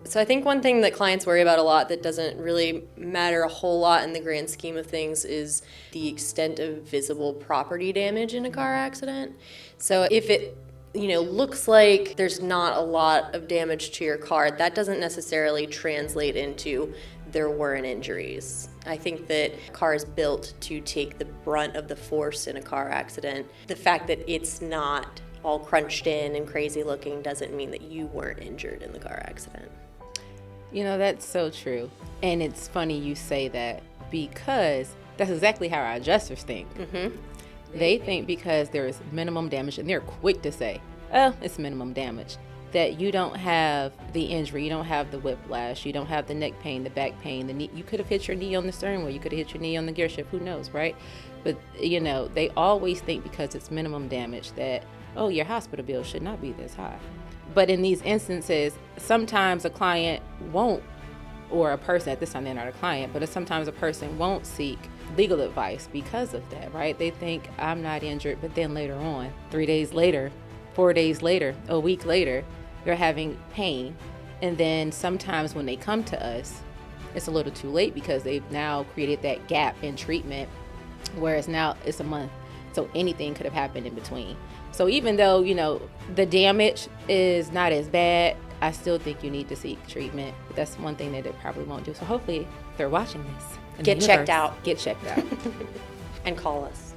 So I think one thing that clients worry about a lot that doesn't really matter a whole lot in the grand scheme of things is the extent of visible property damage in a car accident. So if it looks like there's not a lot of damage to your car, that doesn't necessarily translate into there weren't injuries. I think that a car is built to take the brunt of the force in a car accident. The fact that it's not all crunched in and crazy looking doesn't mean that you weren't injured in the car accident. That's so true. And it's funny you say that because that's exactly how our adjusters think. Mm-hmm. They think because there is minimum damage, and they're quick to say, oh, it's minimum damage, that you don't have the injury, you don't have the whiplash, you don't have the neck pain, the back pain, the knee. You could have hit your knee on the steering wheel, you could have hit your knee on the gear shift, who knows, right? But, they always think because it's minimum damage that, oh, your hospital bill should not be this high. But in these instances, sometimes a client won't, or a person, at this time they're not a client, but sometimes a person won't seek legal advice because of that, right? They think I'm not injured, but then later on, 3 days later, 4 days later, a week later, they're having pain. And then sometimes when they come to us, it's a little too late because they've now created that gap in treatment, whereas now it's a month. So anything could have happened in between. So even though, the damage is not as bad, I still think you need to seek treatment. That's one thing that they probably won't do. So hopefully if they're watching this, Get checked out. Get checked out. And call us.